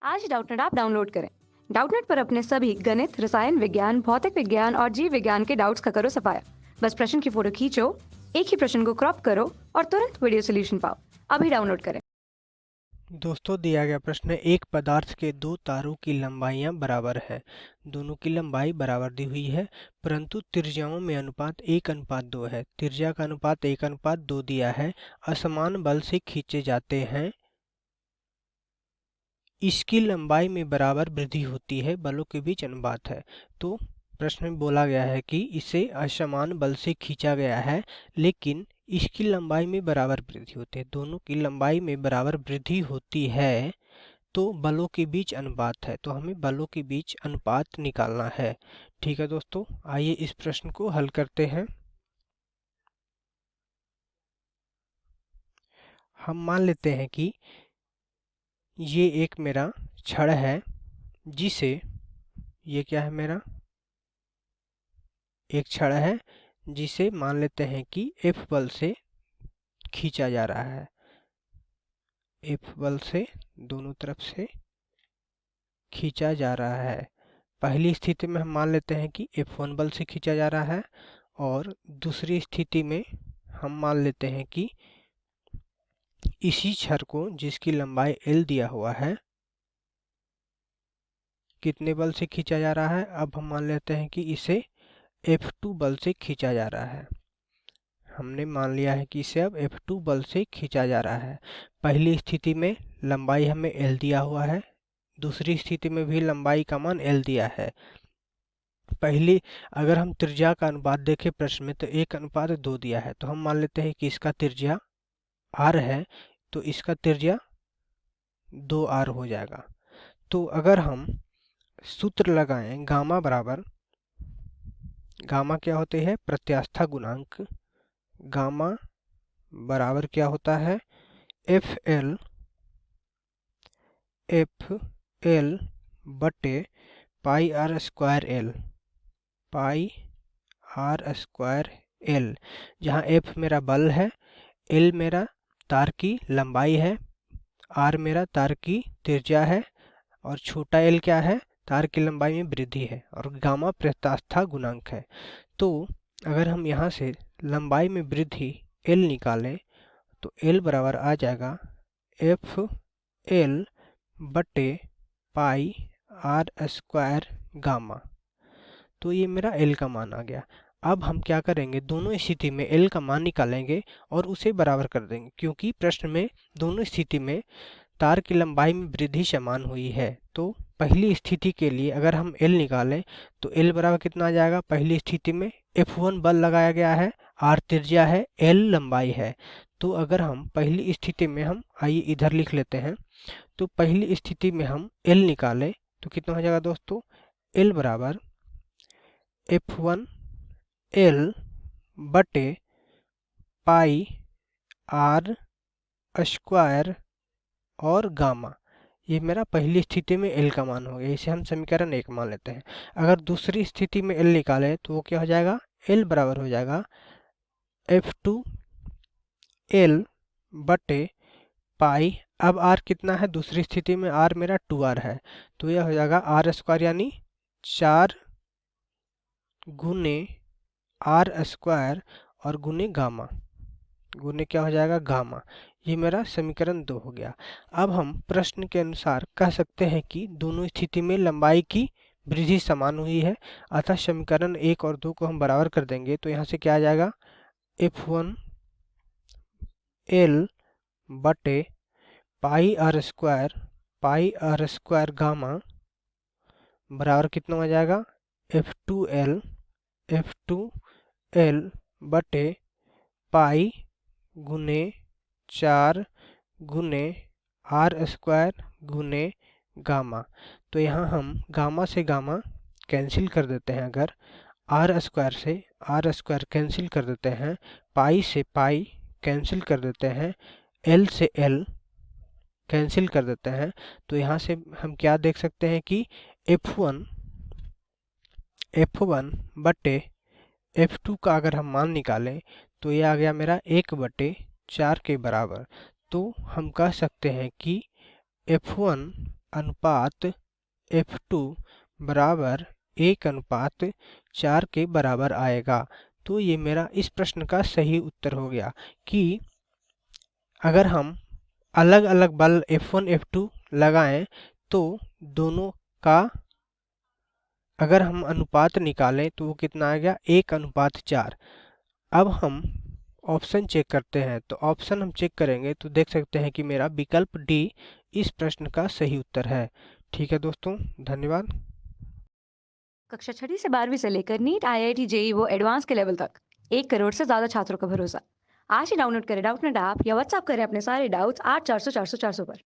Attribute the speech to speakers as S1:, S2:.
S1: आज Doubtnut app download करें। Doubtnut पर अपने सभी गणित, रसायन विज्ञान, भौतिक विज्ञान और जीव विज्ञान के डाउट्स का करो सफाया। बस प्रश्न की फोटो खींचो, एक ही प्रश्न को क्रॉप करो और तुरंत वीडियो सोल्यूशन पाओ। अभी डाउनलोड करें।
S2: दोस्तों, दिया गया प्रश्न है, एक पदार्थ के दो तारों की लंबाइयां बराबर है। दोनों की लंबाई बराबर दी हुई है, परंतु त्रिज्याओं में अनुपात 1:2 है। त्रिज्या का अनुपात 1:2 दिया है। असमान बल से खींचे जाते हैं। इसकी लंबाई में बराबर वृद्धि होती है। बलों के बीच अनुपात है। तो प्रश्न में बोला गया है कि इसे असमान बल से खींचा गया है, लेकिन इसकी लंबाई में बराबर वृद्धि होती है। दोनों की लंबाई में बराबर वृद्धि होती है, तो बलों के बीच अनुपात है। तो हमें बलों के बीच अनुपात निकालना है। ठीक है दोस्तों, आइए इस प्रश्न को हल करते हैं। हम मान लेते हैं कि ये एक मेरा छड़ है, जिसे ये क्या है, मेरा एक छड़ है जिसे मान लेते हैं कि F बल से खींचा जा रहा है। F बल से दोनों तरफ से खींचा जा रहा है। पहली स्थिति में हम मान लेते हैं कि F1 बल से खींचा जा रहा है, और दूसरी स्थिति में हम मान लेते हैं कि इसी छड़ को, जिसकी लंबाई L दिया हुआ है, कितने बल से खींचा जा रहा है। अब हम मान लेते हैं कि इसे F2 बल से खींचा जा रहा है। हमने मान लिया है कि इसे अब F2 बल से खींचा जा रहा है। पहली स्थिति में लंबाई हमें L दिया हुआ है, दूसरी स्थिति में भी लंबाई का मान L दिया है। पहली, अगर हम त्रिज्या का अनुपात देखें प्रश्न में, तो 1:2 दिया है। तो हम मान लेते हैं कि इसका त्रिज्या R है, तो इसका त्रिज्या 2R हो जाएगा। तो अगर हम सूत्र लगाएं, गामा बराबर, गामा क्या होते हैं, प्रत्यास्था गुणांक। गामा बराबर क्या होता है, FL बटे pi r square l, pi r square l, जहाँ F मेरा बल है, L मेरा तार की लंबाई है, R मेरा तार की त्रिज्या है, और छोटा l क्या है, तार की लंबाई में वृद्धि है, और गामा प्रत्यास्था गुणांक है। तो अगर हम यहाँ से लंबाई में वृद्धि l निकालें, तो l बराबर आ जाएगा FL बटे पाई आर स्क्वायर गामा। तो ये मेरा L का मान आ गया। अब हम क्या करेंगे, दोनों स्थिति में L का मान निकालेंगे और उसे बराबर कर देंगे, क्योंकि प्रश्न में दोनों स्थिति में तार की लंबाई में वृद्धि समान हुई है। तो पहली स्थिति के लिए अगर हम L निकालें, तो L बराबर कितना आ जाएगा, पहली स्थिति में F1 बल लगाया गया है, R त्रिज्या है, L लंबाई है। तो अगर हम पहली स्थिति में, हम आइए इधर लिख लेते हैं, तो पहली स्थिति में हम L निकालें तो कितना हो जाएगा दोस्तों, L बराबर F1 L बटे पाई आर स्क्वायर और गामा। ये मेरा पहली स्थिति में L का मान हो गया, इसे हम समीकरण 1 मान लेते हैं। अगर दूसरी स्थिति में L निकालें तो वो क्या हो जाएगा, L बराबर हो जाएगा F2 L बटे पाई, अब R कितना है, दूसरी स्थिति में R मेरा 2R है, तो यह हो जाएगा आर स्क्वायर, यानी 4 गुने आर स्क्वायर और गुने गामा, गुने क्या हो जाएगा, गामा। ये मेरा समीकरण 2 हो गया। अब हम प्रश्न के अनुसार कह सकते हैं कि दोनों स्थिति में लंबाई की वृद्धि समान हुई है, अतः समीकरण 1 और 2 को हम बराबर कर देंगे। तो यहाँ से क्या आ जाएगा, F1 L बटे पाई आर स्क्वायर गामा बराबर कितना हो जाएगा, F2 L बटे पाई गुने 4 गुने आर स्क्वायर गुने गामा। तो यहाँ हम गामा से गामा कैंसिल कर देते हैं, अगर आर स्क्वायर से आर स्क्वायर कैंसिल कर देते हैं, पाई से पाई कैंसिल कर देते हैं, एल से एल कैंसिल कर देते हैं, तो यहाँ से हम क्या देख सकते हैं कि F1 बटे F2 का अगर हम मान निकालें तो ये आ गया मेरा 1/4 के बराबर। तो हम कह सकते हैं कि F1 अनुपात F2 बराबर 1:4 के बराबर आएगा। तो ये मेरा इस प्रश्न का सही उत्तर हो गया कि अगर हम अलग अलग बल F1 F2 लगाएं तो दोनों का अगर हम अनुपात निकालें तो वो कितना आ गया 1:4। अब हम ऑप्शन चेक करते हैं, तो ऑप्शन हम चेक करेंगे तो देख सकते हैं कि मेरा विकल्प डी इस प्रश्न का सही उत्तर है। ठीक है दोस्तों, धन्यवाद।
S1: कक्षा 6वीं से 12वीं से लेकर नीट, IIT, जेई वो एडवांस के लेवल तक 1 करोड़ से ज्यादा छात्रों का भरोसा। आज ही डाउनलोड करें डाउटनेट ऐप या व्हाट्सएप करें अपने सारे डाउट्स 8400 400 400 पर।